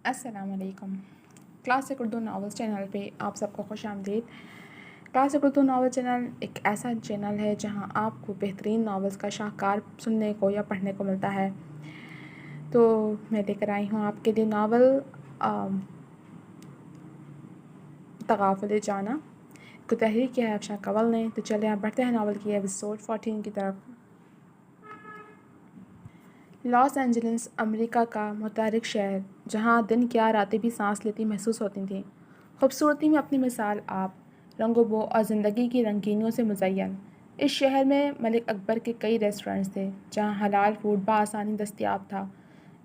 السلام علیکم۔ Classic Urdu novels channel پہ آپ سب کو خوش آمدید۔ کلاسک اردو ناول چینل ایک ایسا چینل ہے جہاں آپ کو بہترین ناولز کا شاہکار سننے کو یا پڑھنے کو ملتا ہے۔ تو میں لے کر آئی ہوں آپ کے لیے ناول تغافل جانا کو تحریر کیا ہے افشاں کنول نے۔ تو چلے آپ بڑھتے ہیں ناول کی ایپیسوڈ 14 کی طرف۔ لاس اینجلس امریکہ کا متحرک شہر جہاں دن کیا راتیں بھی سانس لیتی محسوس ہوتی تھیں، خوبصورتی میں اپنی مثال آپ، رنگ و بو اور زندگی کی رنگینیوں سے مزین۔ اس شہر میں ملک اکبر کے کئی ریسٹورنٹس تھے جہاں حلال فوڈ بآسانی دستیاب تھا۔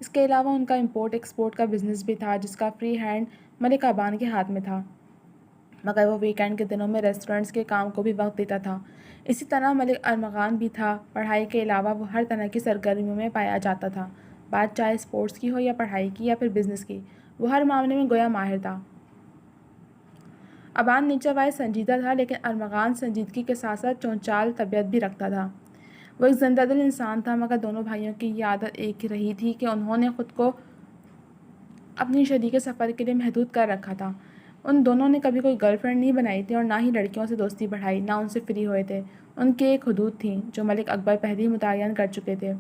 اس کے علاوہ ان کا امپورٹ ایکسپورٹ کا بزنس بھی تھا جس کا فری ہینڈ ملک ابان کے ہاتھ میں تھا، مگر وہ ویکینڈ کے دنوں میں ریسٹورنٹس کے کام کو بھی وقت دیتا تھا۔ اسی طرح ملک ارمغان بھی تھا، پڑھائی کے علاوہ وہ ہر طرح کی سرگرمیوں میں پایا جاتا تھا، بات چاہے اسپورٹس کی ہو یا پڑھائی کی یا پھر بزنس کی، وہ ہر معاملے میں گویا ماہر تھا۔ ابان نیچے وائز سنجیدہ تھا، لیکن ارمغان سنجیدگی کے ساتھ ساتھ چونچال طبیعت بھی رکھتا تھا۔ وہ ایک زندہ دل انسان تھا، مگر دونوں بھائیوں کی یہ عادت ایک ہی رہی تھی کہ انہوں نے خود کو اپنی شریک سفر کے لیے محدود کر رکھا تھا۔ ان دونوں نے کبھی کوئی گرل فرینڈ نہیں بنائی تھی اور نہ ہی لڑکیوں سے دوستی بڑھائی، نہ ان سے فری ہوئے تھے۔ ان کی ایک حدود تھیں جو ملک اکبر پہلے ہی متعین کر چکے تھے۔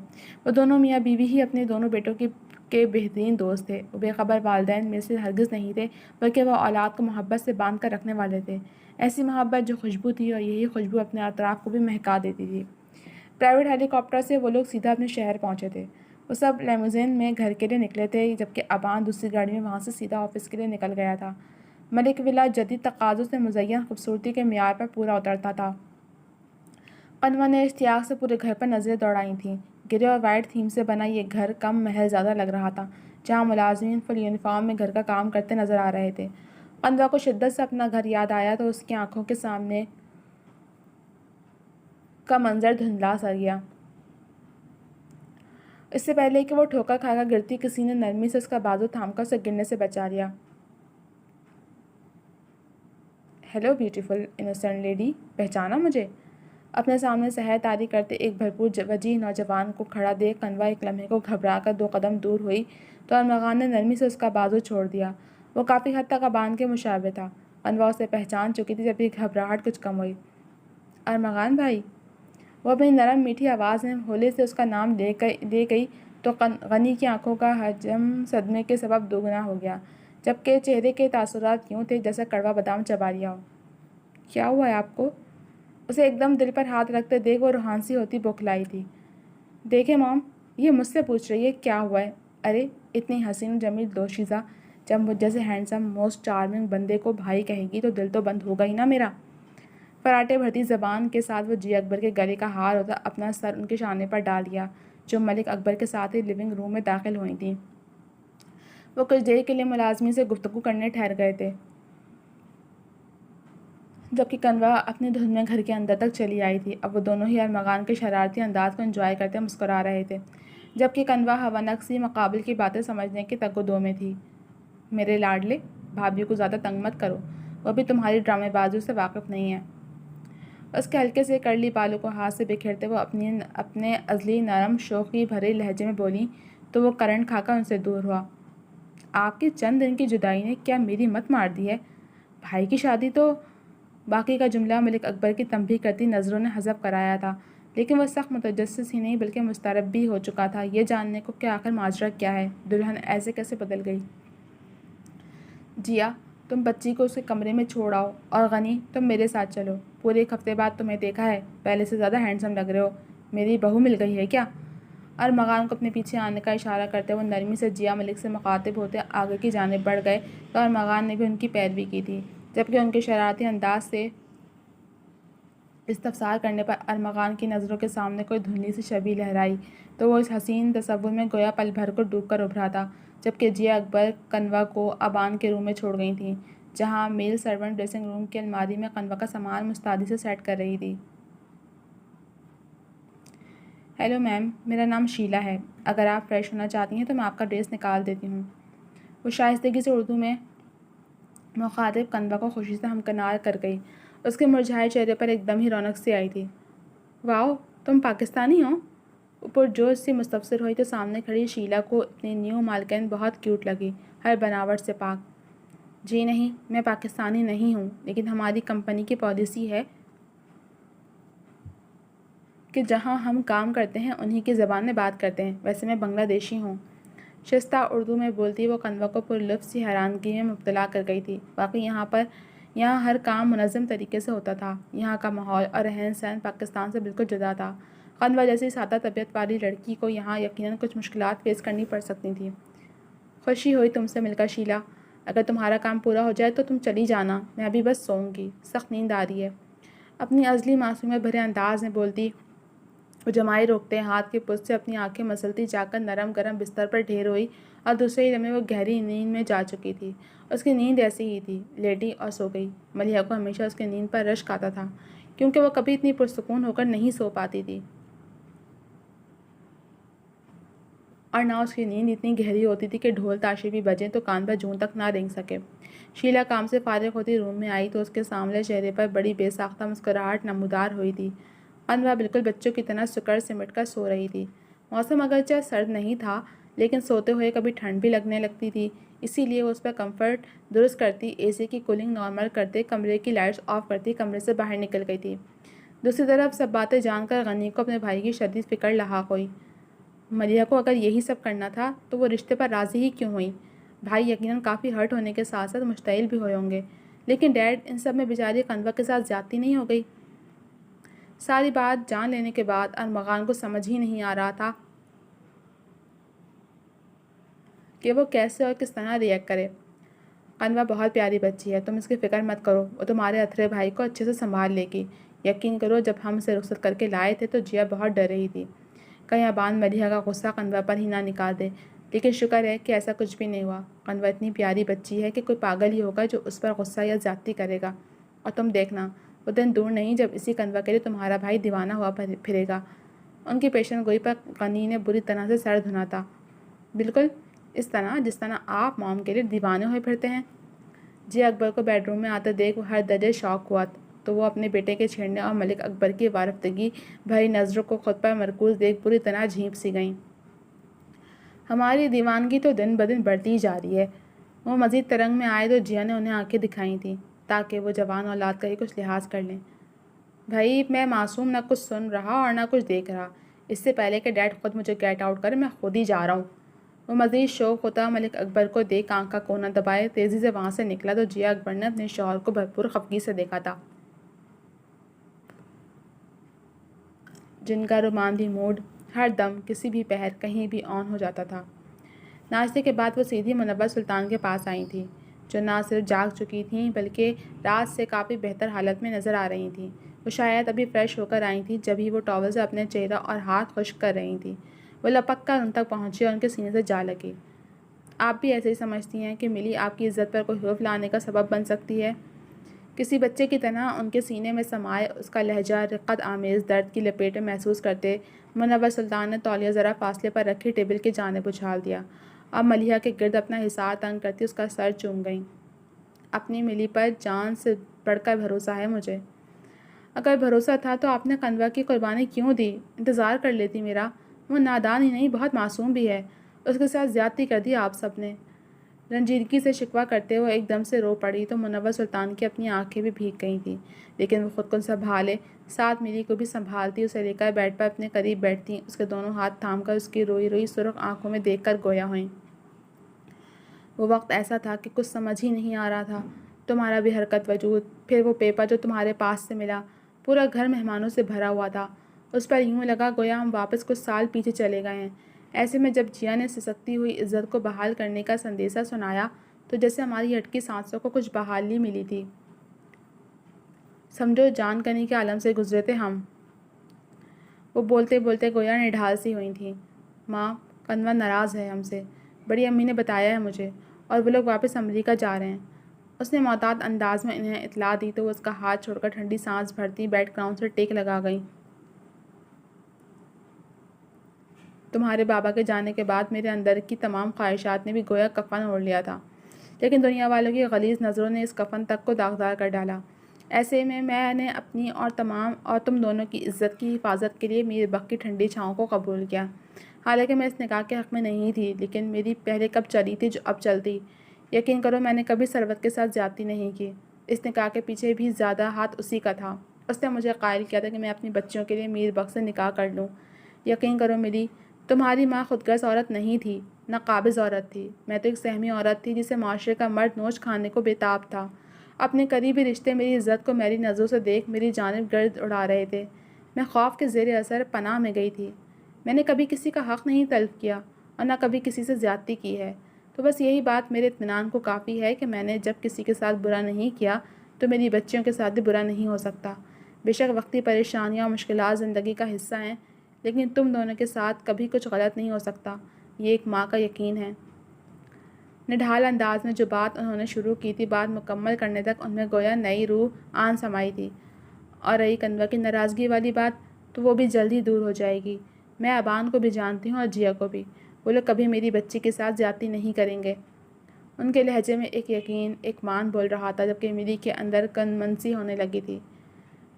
وہ دونوں میاں بیوی ہی اپنے دونوں بیٹوں کے بہترین دوست تھے۔ وہ بے خبر والدین میں سے ہرگز نہیں تھے، بلکہ وہ اولاد کو محبت سے باندھ کر رکھنے والے تھے، ایسی محبت جو خوشبو تھی، اور یہی خوشبو اپنے اطراف کو بھی مہکا دیتی تھی۔ پرائیویٹ ہیلی کاپٹر سے وہ لوگ سیدھا اپنے شہر پہنچے تھے۔ وہ سب لیموزین میں گھر کے لیے نکلے تھے، جبکہ ابان دوسری گاڑی میں وہاں سے سیدھا آفس کے لیے نکل گیا تھا۔ ملک ولا جدید تقاضوں سے مزین خوبصورتی کے معیار پر پورا اترتا تھا۔ قنوہ نے اشتیاق سے پورے گھر پر نظریں دوڑائی تھیں۔ گرے اور وائٹ تھیم سے بنا یہ گھر کم محل زیادہ لگ رہا تھا، جہاں ملازمین فل یونیفارم میں گھر کا کام کرتے نظر آ رہے تھے۔ قنوہ کو شدت سے اپنا گھر یاد آیا تو اس کی آنکھوں کے سامنے کا منظر دھندلا سا گیا۔ اس سے پہلے کہ وہ ٹھوکر کھا کر گرتی، کسی نے نرمی سے اس کا بازو تھام کر اسے گرنے سے بچا لیا۔ ہیلو بیوٹیفل انوسینٹ لیڈی، پہچانا مجھے؟ اپنے سامنے سحر طاری کرتے ایک بھرپور وجیح نوجوان کو کھڑا دیکھ قنوہ ایک لمحے کو گھبرا کر 2 قدم دور ہوئی تو ارمغان نے نرمی سے اس کا بازو چھوڑ دیا۔ وہ کافی حد تک ابان کے مشابہ تھا۔ قنوہ اسے پہچان چکی تھی، جب یہ گھبراہٹ کچھ کم ہوئی۔ ارمغان بھائی! وہ اپنی نرم میٹھی آواز میں ہولے سے اس کا نام لے گئی تو غنی کی آنکھوں کا حجم صدمے کے سبب دوگنا ہو گیا، جبکہ چہرے کے تاثرات یوں تھے جیسے کڑوا بادام چبا لیا ہو۔ کیا ہوا ہے آپ کو؟ اسے ایک دم دل پر ہاتھ رکھتے دیکھ وہ روحان سی ہوتی بوکھلائی تھی۔ دیکھیں مام، یہ مجھ سے پوچھ رہی ہے کیا ہوا ہے؟ ارے اتنی حسین جمیل دوشیزہ جب مجھ جیسے ہینڈسم موسٹ چارمنگ بندے کو بھائی کہے گی تو دل تو بند ہوگا ہی نا میرا۔ فراٹے بھرتی زبان کے ساتھ وہ جی اکبر کے گلے کا ہار ہوتا اپنا سر ان کے شانے پر ڈال دیا، جو ملک اکبر کے ساتھ ہی لیونگ روم میں داخل ہوئی تھیں۔ وہ کچھ دیر کے لیے ملازمین سے گفتگو کرنے ٹھہر گئے تھے، جبکہ قنوہ اپنی دھن میں گھر کے اندر تک چلی آئی تھی۔ اب وہ دونوں ہی ارمغان کے شرارتی انداز کو انجوائے کرتے مسکرا رہے تھے، جبکہ قنوہ ہونک سی مقابل کی باتیں سمجھنے کے تگ و دو میں تھی۔ میرے لاڈلے، بھابھی کو زیادہ تنگ مت کرو، وہ بھی تمہاری ڈرامے بازیوں سے واقف نہیں ہے۔ اس کے ہلکے سے کرلی بالوں کو ہاتھ سے بکھیرتے وہ اپنے ازلی نرم شوخی بھرے لہجے میں بولی تو وہ کرنٹ کھا کر ان سے دور ہوا۔ آپ کی چند دن کی جدائی نے کیا میری مت مار دی ہے؟ بھائی کی شادی تو… باقی کا جملہ ملک اکبر کی تنبیہ کرتی نظروں نے حذف کرایا تھا، لیکن وہ سخت متجسس ہی نہیں بلکہ مضطرب بھی ہو چکا تھا یہ جاننے کو کہ آخر ماجرا کیا ہے، دلہن ایسے کیسے بدل گئی۔ جیا، تم بچی کو اس کے کمرے میں چھوڑ آؤ، اور غنی تم میرے ساتھ چلو۔ پورے 1 ہفتے بعد تمہیں دیکھا ہے، پہلے سے زیادہ ہینڈسم لگ رہے ہو۔ میری بہو مل گئی ہے کیا؟ ارمغان کو اپنے پیچھے آنے کا اشارہ کرتے وہ نرمی سے جیا ملک سے مخاطب ہوتے آگے کی جانب بڑھ گئے تو ارمغان نے بھی ان کی پیروی کی تھی، جبکہ ان کے شرارتی انداز سے استفسار کرنے پر ارمغان کی نظروں کے سامنے کوئی دھندلی سی چھبی لہرائی تو وہ اس حسین تصور میں گویا پل بھر کو ڈوب کر ابھرا تھا، جبکہ جیا اکبر قنوہ کو ابان کے روم میں چھوڑ گئی تھیں، جہاں میل سرونٹ ڈریسنگ روم کی الماری میں قنوہ کا سامان مستعدی سے سیٹ کر رہی تھی۔ ہیلو میم، میرا نام شیلا ہے، اگر آپ فریش ہونا چاہتی ہیں تو میں آپ کا ڈریس نکال دیتی ہوں۔ وہ شائستگی سے اردو میں مخاطب قنوہ کو خوشی سے ہمکنار کر گئی۔ اس کے مرجھائے چہرے پر ایک دم ہی رونق سی آئی تھی۔ واؤ، تم پاکستانی ہو؟ اوپر جوش سے مستفسر ہوئی تو سامنے کھڑی شیلا کو اپنی نیو مالکن بہت کیوٹ لگی، ہر بناوٹ سے پاک۔ جی نہیں، میں پاکستانی نہیں ہوں، لیکن ہماری کمپنی کی پالیسی ہے کہ جہاں ہم کام کرتے ہیں انہی کی زبان میں بات کرتے ہیں۔ ویسے میں بنگلہ دیشی ہوں۔ شائستہ اردو میں بولتی وہ کنوا کو پرلطف سی حیرانگی میں مبتلا کر گئی تھی۔ واقعی یہاں ہر کام منظم طریقے سے ہوتا تھا۔ یہاں کا ماحول اور رہن سہن پاکستان سے بالکل جدا تھا۔ کنوا جیسی سادہ طبیعت والی لڑکی کو یہاں یقیناً کچھ مشکلات فیس کرنی پڑ سکتی تھیں۔ خوشی ہوئی تم سے مل کر شیلا۔ اگر تمہارا کام پورا ہو جائے تو تم چلی جانا، میں ابھی بس سوؤں گی، سخت نیند آ رہی ہے۔ اپنی ازلی معصومیت بھرے انداز میں بولتی وہ جمائی روکتے ہاتھ کے پشت سے اپنی آنکھیں مسلتی جا کر نرم گرم بستر پر ڈھیر ہوئی اور دوسرے ہی لمحے وہ گہری نیند میں جا چکی تھی۔ اس کی نیند ایسی ہی تھی، لیٹی اور سو گئی۔ ملیحہ کو ہمیشہ اس کی نیند پر رشک آتا تھا، کیونکہ وہ کبھی اتنی پرسکون ہو کر نہیں سو پاتی تھی، اور نہ اس کی نیند اتنی گہری ہوتی تھی کہ ڈھول تاشے بھی بجیں تو کان پر جون تک نہ رینگ سکے۔ شیلا کام سے فارغ ہوتی روم میں آئی تو اس کے سامنے چہرے پر بڑی بے ساختہ مسکراہٹ نمودار ہوئی تھی۔ کنوا بالکل بچوں کی طرح سکڑ سمٹ کر سو رہی تھی۔ موسم اگرچہ سرد نہیں تھا، لیکن سوتے ہوئے کبھی ٹھنڈ بھی لگنے لگتی تھی، اسی لیے وہ اس پر کمفرٹ درست کرتی، اے سی کی کولنگ نارمل کرتے، کمرے کی لائٹس آف کرتی کمرے سے باہر نکل گئی تھی۔ دوسری طرف سب باتیں جان کر غنی کو اپنے بھائی کی شدید فکر لاحق ہوئی۔ ملیحہ کو اگر یہی سب کرنا تھا تو وہ رشتے پر راضی ہی کیوں ہوئی؟ بھائی یقیناً کافی ہرٹ ہونے کے ساتھ ساتھ مشتعل بھی ہوئے ہوں گے، لیکن ڈیڈ ان سب میں بیچاری کنوا کے ساتھ زیادتی نہیں ہو گئی؟ ساری بات جان لینے کے بعد ارمغان کو سمجھ ہی نہیں آ رہا تھا کہ وہ کیسے اور کس طرح ریئیکٹ کرے۔ کنوا بہت پیاری بچی ہے، تم اس کی فکر مت کرو، وہ تمہارے اتھرے بھائی کو اچھے سے سنبھال لے گی۔ یقین کرو جب ہم اسے رخصت کر کے لائے تھے تو جیا بہت ڈر رہی تھی، کہیں ابان ملیحہ کا غصہ کنوا پر ہی نہ نکال دے، لیکن شکر ہے کہ ایسا کچھ بھی نہیں ہوا۔ کنوا اتنی پیاری بچی ہے کہ کوئی پاگل ہی ہوگا جو اس پر غصہ یا زیادتی کرے گا، اور تم دیکھنا وہ دن دور نہیں جب اسی کنوا کے لیے تمہارا بھائی دیوانہ ہوا پھرے گا۔ ان کی پیشن گوئی پر غنی نے بری طرح سے سر دھنا تھا۔ بالکل اس طرح جس طرح آپ موم کے لیے دیوانے ہوئے پھرتے ہیں۔ جی اکبر کو بیڈ روم میں آتے دیکھ وہ ہر درجے شوق ہوا تو وہ اپنے بیٹے کے چھیڑنے اور ملک اکبر کی وارفتگی بھری نظروں کو خود پر مرکوز دیکھ بری طرح جھیپ سی گئیں۔ ہماری دیوانگی تو دن بدن بڑھتی جا رہی ہے۔ وہ مزید ترنگ میں آئے تو جیا نے انہیں آنکھیں دکھائی تھیں تاکہ وہ جوان اولاد کا ہی کچھ لحاظ کر لیں۔ بھائی میں معصوم نہ کچھ سن رہا اور نہ کچھ دیکھ رہا، اس سے پہلے کہ ڈیڈ خود مجھے گیٹ آؤٹ کرے میں خود ہی جا رہا ہوں۔ وہ مزید شوق ہوتا ملک اکبر کو دیکھ آنکھ کا کونا دبائے تیزی سے وہاں سے نکلا تو جیا اکبر نے اپنے شوہر کو بھرپور خفگی سے دیکھا تھا، جن کا رومانوی موڈ ہر دم کسی بھی پہر کہیں بھی آن ہو جاتا تھا۔ ناشتے کے بعد وہ سیدھی منور سلطان کے پاس آئی تھیں، جو نہ صرف جاگ چکی تھیں بلکہ رات سے کافی بہتر حالت میں نظر آ رہی تھیں۔ وہ شاید ابھی فریش ہو کر آئی تھیں جبھی وہ ٹاول سے اپنے چہرہ اور ہاتھ خشک کر رہی تھیں۔ وہ لپک کر ان تک پہنچی اور ان کے سینے سے جا لگی۔ آپ بھی ایسے ہی سمجھتی ہیں کہ ملی آپ کی عزت پر کوئی خوف لانے کا سبب بن سکتی ہے؟ کسی بچے کی طرح ان کے سینے میں سمائے اس کا لہجہ رقت آمیز درد کی لپیٹیں محسوس کرتے منور سلطان نے تولیہ ذرا فاصلے پر رکھی ٹیبل کی جانب اچھال دیا اور ملیحہ کے گرد اپنا حصار تنگ کرتی اس کا سر چوم گئیں۔ اپنی ملی پر جان سے بڑھ کر بھروسہ ہے مجھے۔ اگر بھروسہ تھا تو آپ نے کنوا کی قربانی کیوں دی؟ انتظار کر لیتی میرا، وہ نادان ہی نہیں بہت معصوم بھی ہے، اس کے ساتھ زیادتی کر دی آپ سب نے۔ رنجیدگی سے شکوہ کرتے ہوئے ایک دم سے رو پڑی تو منور سلطان کی اپنی آنکھیں بھی بھیگ گئی تھیں، لیکن وہ خود کو سنبھالے ساتھ ملی کو بھی سنبھالتی اسے لے کر بیڈ پر اپنے قریب بیٹھتی، اس کے دونوں ہاتھ تھام کر اس کی روئی روئی سرخ آنکھوں میں دیکھ کر گویا ہوئیں۔ وہ وقت ایسا تھا کہ کچھ سمجھ ہی نہیں آ رہا تھا، تمہارا بھی حرکت وجود، پھر وہ پیپر جو تمہارے پاس سے ملا، پورا گھر مہمانوں سے بھرا ہوا تھا، اس پر یوں لگا گویا ہم واپس کچھ سال پیچھے چلے گئے ہیں۔ ایسے میں جب جیا نے سسکتی ہوئی عزت کو بحال کرنے کا سندیسہ سنایا تو جیسے ہماری ہٹکی سانسوں کو کچھ بحالی ملی تھی، سمجھو جان کنی کے عالم سے گزرے تھے ہم۔ وہ بولتے بولتے گویا نڈھال سی ہوئی تھیں۔ ماں، کنوا ناراض ہے ہم سے، بڑی امی نے بتایا ہے مجھے، اور وہ لوگ واپس امریکہ جا رہے ہیں۔ اس نے محتاط انداز میں انہیں اطلاع دی تو وہ اس کا ہاتھ چھوڑ کر ٹھنڈی سانس بھرتی بیک گراؤنڈ سے ٹیک لگا گئیں۔ تمہارے بابا کے جانے کے بعد میرے اندر کی تمام خواہشات نے بھی گویا کفن اوڑھ لیا تھا، لیکن دنیا والوں کی غلیظ نظروں نے اس کفن تک کو داغدار کر ڈالا۔ ایسے میں نے اپنی اور تم دونوں کی عزت کی حفاظت کے لیے میر بخت کی ٹھنڈی چھاؤں کو قبول کیا۔ حالانکہ میں اس نکاح کے حق میں نہیں تھی، لیکن میری پہلے کب چلی تھی جو اب چلتی۔ یقین کرو میں نے کبھی ثروت کے ساتھ زیادتی نہیں کی۔ اس نکاح کے پیچھے بھی زیادہ ہاتھ اسی کا تھا۔ اس نے مجھے قائل کیا تھا کہ میں اپنی بچیوں کے لیے میر بخت سے نکاح کر لوں۔ یقین کرو ملی، تمہاری ماں خودغرض عورت نہیں تھی، نہ قابض عورت تھی۔ میں تو ایک سہمی عورت تھی جسے معاشرے کا مرد نوچ کھانے کو بےتاب تھا۔ اپنے قریبی رشتے میری عزت کو میری نظروں سے دیکھ میری جانب گرد اڑا رہے تھے۔ میں خوف کے زیر اثر پناہ میں گئی تھی۔ میں نے کبھی کسی کا حق نہیں تلف کیا اور نہ کبھی کسی سے زیادتی کی ہے۔ تو بس یہی بات میرے اطمینان کو کافی ہے کہ میں نے جب کسی کے ساتھ برا نہیں کیا تو میری بچیوں کے ساتھ بھی برا نہیں ہو سکتا۔ بے شک وقتی پریشانیاں اور مشکلات زندگی کا حصہ ہیں، لیکن تم دونوں کے ساتھ کبھی کچھ غلط نہیں ہو سکتا، یہ ایک ماں کا یقین ہے۔ نڈھال انداز میں جو بات انہوں نے شروع کی تھی، بات مکمل کرنے تک ان میں گویا نئی روح آن سمائی تھی۔ اور رہی کنوا کی ناراضگی والی بات، تو وہ بھی جلد ہی دور ہو جائے گی۔ میں ابان کو بھی جانتی ہوں اور جیا کو بھی، وہ لوگ کبھی میری بچی کے ساتھ زیادتی نہیں کریں گے۔ ان کے لہجے میں ایک یقین، ایک مان بول رہا تھا، جبکہ ملی کے اندر کنمنسی ہونے لگی تھی۔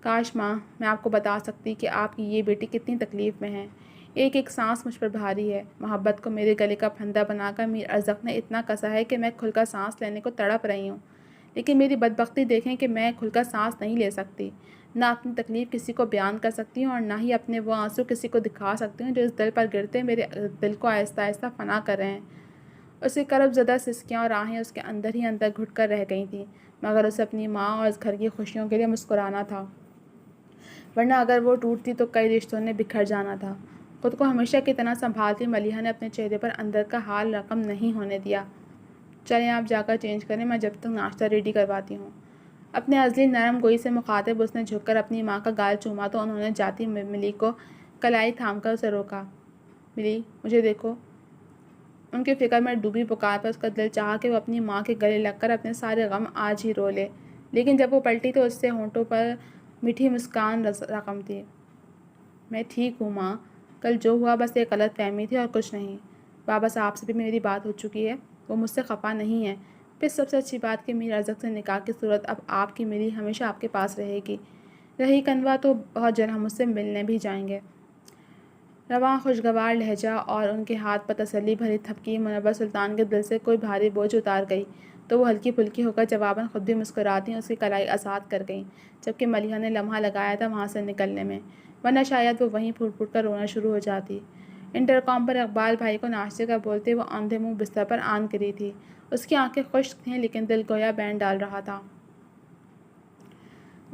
کاش ماں میں آپ کو بتا سکتی کہ آپ کی یہ بیٹی کتنی تکلیف میں ہے۔ ایک ایک سانس مجھ پر بھاری ہے۔ محبت کو میرے گلے کا پھندا بنا کر میر ارزق نے اتنا کسا ہے کہ میں کھل کر سانس لینے کو تڑپ رہی ہوں، لیکن میری بدبختی دیکھیں کہ میں کھل کر سانس نہیں لے سکتی، نہ اپنی تکلیف کسی کو بیان کر سکتی ہوں اور نہ ہی اپنے وہ آنسو کسی کو دکھا سکتی ہوں جو اس دل پر گرتے میرے دل کو آہستہ آہستہ فنا کر رہے ہیں۔ اس کی کرب زدہ سسکیاں اور آہیں اس کے اندر ہی اندر گھٹ کر رہ گئی تھیں، مگر اسے اپنی ماں اور اس گھر کی خوشیوں کے لیے مسکرانا تھا، ورنہ اگر وہ ٹوٹتی تو کئی رشتوں نے بکھر جانا تھا۔ خود کو ہمیشہ کی طرح سنبھالتی ملیحہ نے اپنے چہرے پر اندر کا حال رقم نہیں ہونے دیا۔ چلیں آپ جا کر چینج کریں، میں جب تک ناشتہ ریڈی کرواتی ہوں۔ اپنے ازلی نرم گوئی سے مخاطب اس نے جھک کر اپنی ماں کا گال چوما تو انہوں نے جاتی ملی کو کلائی تھام کر اسے روکا۔ ملی مجھے دیکھو۔ ان کی فکر میں ڈوبی پکار پر اس کا دل چاہا کہ وہ اپنی ماں کے گلے لگ کر اپنے سارے غم آج ہی رو لے، لیکن جب وہ پلٹی تو اس سے ہونٹوں پر میٹھی مسکان رقم تھی۔ میں ٹھیک ہوں ماں، کل جو ہوا بس ایک غلط فہمی تھی اور کچھ نہیں۔ بابا صاحب سے بھی میری بات ہو چکی ہے، وہ مجھ سے خفا نہیں ہے۔ پھر سب سے اچھی بات کہ میر ارزق سے نکاح کی صورت اب آپ کی ملی ہمیشہ آپ کے پاس رہے گی۔ رہی کنوا تو بہت جلد ہم اس سے ملنے بھی جائیں گے۔ رواں خوشگوار لہجہ اور ان کے ہاتھ پر تسلی بھری تھپکی منور سلطان کے دل سے کوئی بھاری بوجھ اتار گئی، تو وہ ہلکی پھلکی ہو کر جواباً خود بھی مسکراتی اس کی کلائی آزاد کر گئیں، جبکہ ملیحہ نے لمحہ لگایا تھا وہاں سے نکلنے میں، ورنہ شاید وہ وہیں پھوٹ پھوٹ کر رونا شروع ہو جاتی۔ انٹرکام پر اقبال بھائی کو ناشتے کا بولتے وہ اندھے منہ بستر پر آن گری تھی۔ اس کی آنکھیں خشک تھیں لیکن دل گویا بین ڈال رہا تھا۔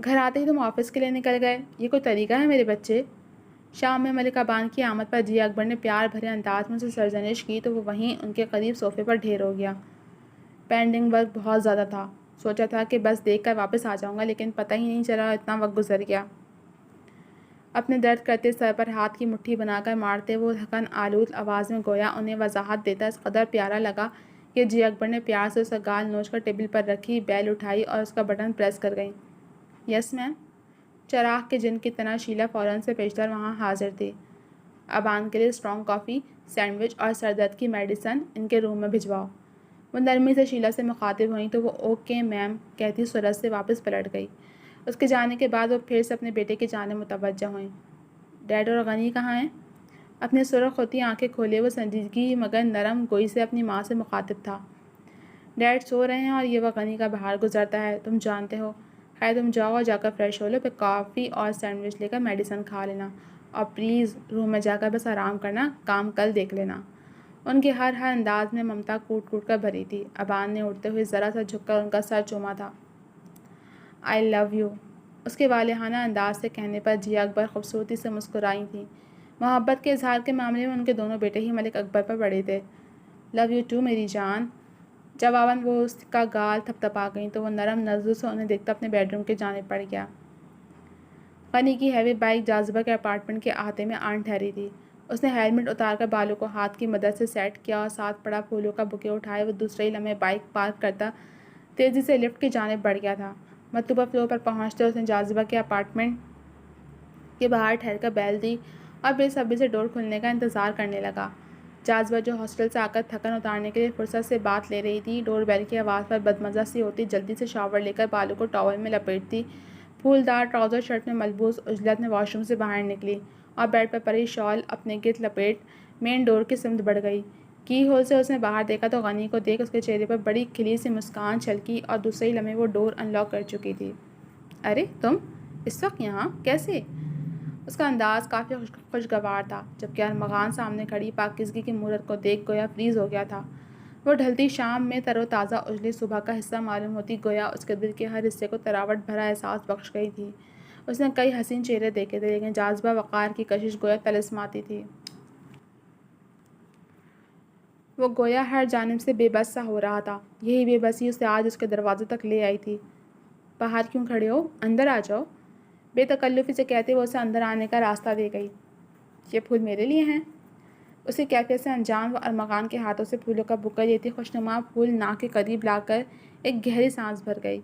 گھر آتے ہی تم آفس کے لیے نکل گئے، یہ کوئی طریقہ ہے میرے بچے؟ شام میں ملکہ بان کی آمد پر جی اکبر نے پیار بھرے انداز میں اسے سرزنش کی تو وہ وہیں ان کے قریب صوفے پر ڈھیر ہو گیا۔ پینڈنگ ورک بہت زیادہ تھا، سوچا تھا کہ بس دیکھ کر واپس آ جاؤں گا، لیکن پتہ ہی نہیں چلا اتنا وقت گزر گیا۔ اپنے درد کرتے سر پر ہاتھ کی مٹھی بنا کر مارتے وہ تھکن آلود آواز میں گویا انہیں وضاحت دیتا اس قدر پیارا لگا کہ جی اکبر نے پیار سے اس کا گال نوچ کر ٹیبل پر رکھی بیل اٹھائی اور اس کا بٹن پریس کر گئیں۔ یس میم۔ چراغ کے جن کی طرح شیلا فوراً سے پیشتر وہاں حاضر تھی۔ ابان کے لیے اسٹرانگ کافی، سینڈوچ اور سر درد کی میڈیسن ان کے روم میں بھجواؤ۔ وہ نرمی سے شیلا سے مخاطب ہوئیں تو وہ اوکے میم کہتی صورت سے واپس پلٹ گئی۔ اس کے جانے کے بعد وہ پھر سے اپنے بیٹے کی جانب متوجہ ہوئیں۔ ڈیڈ اور غنی کہاں ہیں؟ اپنی سرخ ہوتی آنکھیں کھولے وہ سنجیدگی مگر نرم گوئی سے اپنی ماں سے مخاطب تھا۔ ڈیڈ سو رہے ہیں اور یہ وقت غنی کا باہر گزرتا ہے، تم جانتے ہو۔ خیر تم جاؤ اور جا کر فریش ہو لو، پھر کافی اور سینڈوچ لے کر میڈیسن کھا لینا، اور پلیز روم میں جا کر بس آرام کرنا، کام کل دیکھ لینا۔ ان کے ہر انداز میں ممتا کوٹ کوٹ کر بھری تھی۔ ابان نے اٹھتے ہوئے ذرا سا جھک کر ان کا سر چوما تھا۔ آئی لو یو، اس کے والہانہ انداز سے کہنے پر جی اکبر خوبصورتی سے مسکرائی تھیں۔ محبت کے اظہار کے معاملے میں ان کے دونوں بیٹے ہی ملک اکبر پر بڑے تھے۔ لو یو ٹو میری جان۔ جواباً وہ اس کا گال تھپ تھپا گئیں تو وہ نرم نظروں سے انہیں دیکھتا اپنے بیڈ روم کی جانب بڑھ گیا۔ غنی کی ہیوی بائک جاذبہ کے اپارٹمنٹ کے احاطے میں آن ٹھہری تھی۔ اس نے ہیلمٹ اتار کر بالوں کو ہاتھ کی مدد سے سیٹ کیا اور ساتھ پڑا پھولوں کا بکے اٹھائے وہ دوسرے ہی لمحے بائک پارک کرتا تیزی سے لفٹ کی جانب بڑھ گیا تھا۔ مطلوبہ فلور پر پہنچتے اس نے جاذبہ کے اپارٹمنٹ کے باہر ٹھہر کر بیل دی اور بے صبری سے ڈور کھلنے کا انتظار کرنے لگا۔ جاذبہ جو ہاسٹل سے آ کر تھکن اتارنے کے لیے فرصت سے بات لے رہی تھی، ڈور بیل کی آواز پر بدمزہ سی ہوتی جلدی سے شاور لے کر بالوں کو ٹاول میں لپیٹتی، پھولدار ٹراؤزر شرٹ میں ملبوس عجلت میں واش روم سے باہر نکلی اور بیڈ پر پڑی شال اپنے گرد لپیٹ مین ڈور کی سمت بڑھ گئی۔ کی ہول سے اس نے باہر دیکھا تو غنی کو دیکھ اس کے چہرے پر بڑی کھلی سی مسکان چھلکی اور دوسرے ہی لمحے وہ ڈور ان لاک کر چکی تھی۔ ارے تم اس وقت یہاں کیسے؟ اس کا انداز کافی خوشگوار تھا، جبکہ ارمغان سامنے کھڑی پاکیزگی کی مورت کو دیکھ گویا فریز ہو گیا تھا۔ وہ ڈھلتی شام میں تر و تازہ اجلی صبح کا حصہ معلوم ہوتی گویا اس کے دل کے ہر حصے کو تراوٹ بھرا احساس بخش گئی تھی۔ اس نے کئی حسین چہرے دیکھے تھے، لیکن جاذبہ وقار کی کشش گویا طلسماتی تھی۔ وہ گویا ہر جانب سے بے بس سا ہو رہا تھا۔ یہی بے بسی اسے آج اس کے دروازے تک لے آئی تھی۔ باہر کیوں کھڑے ہو؟ اندر آ جاؤ، بے تکلفی سے کہتے وہ اسے اندر آنے کا راستہ دے گئی۔ یہ پھول میرے لیے ہیں؟ اسی کیفیت سے انجان وہ ارمغان کے ہاتھوں سے پھولوں کا بکا لیتی خوشنما پھول ناک کے قریب لا کر ایک گہری سانس بھر گئی۔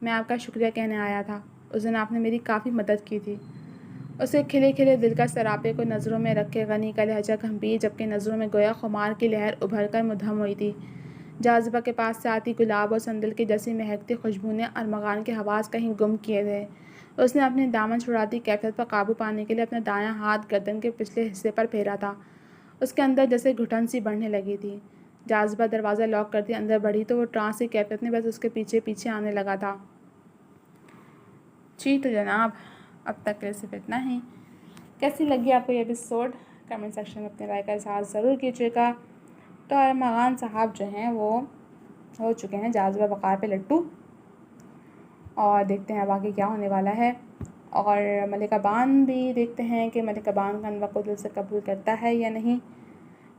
میں آپ کا شکریہ کہنے آیا تھا، اس دن آپ نے میری کافی مدد کی تھی۔ اسے کھلے کھلے دل کا سراپے کو نظروں میں رکھے غنی کا لہجہ گمبھیر، جبکہ نظروں میں گویا خمار کی لہر ابھر کر مدھم ہوئی تھی۔ جاذبہ کے پاس سے آتی گلاب اور سندل کی جیسی مہکتی خوشبو نے ارمغان کے حواس کہیں گم کیے تھے۔ اس نے اپنی دامن چھڑاتی کیفیت پر قابو پانے کے لیے اپنا دایاں ہاتھ گردن کے پچھلے حصے پر پھیرا تھا۔ اس کے اندر جیسے گھٹن سی بڑھنے لگی تھی۔ جاذبہ دروازہ لاک کرتی اندر بڑھی تو وہ ٹرانس کی کیفیت میں بس اس کے پیچھے پیچھے آنے لگا تھا۔ جی تو جناب، اب تک کے لیے صرف اتنا ہی۔ کیسی لگی آپ کو یہ ایپیسوڈ؟ کمنٹ سیکشن میں اپنے رائے کا اظہار ضرور کیجیے گا۔ تو ارمغان صاحب جو ہیں وہ ہو چکے ہیں جاذبہ وقار پہ لٹو، اور دیکھتے ہیں اب آگے کیا ہونے والا ہے۔ اور ملکہ بان بھی دیکھتے ہیں کہ ملکہ بان انور کو دل سے قبول کرتا ہے یا نہیں،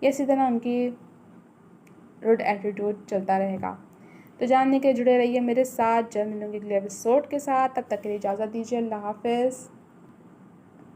یا اسی طرح ان کی روڈ ایٹیٹیوڈ چلتا رہے گا۔ تو جاننے کے جڑے رہیے میرے ساتھ، جلد ملوں گی اگلے ایپیسوڈ کے ساتھ۔ تب تک کے لیے اجازت دیجیے، اللہ حافظ۔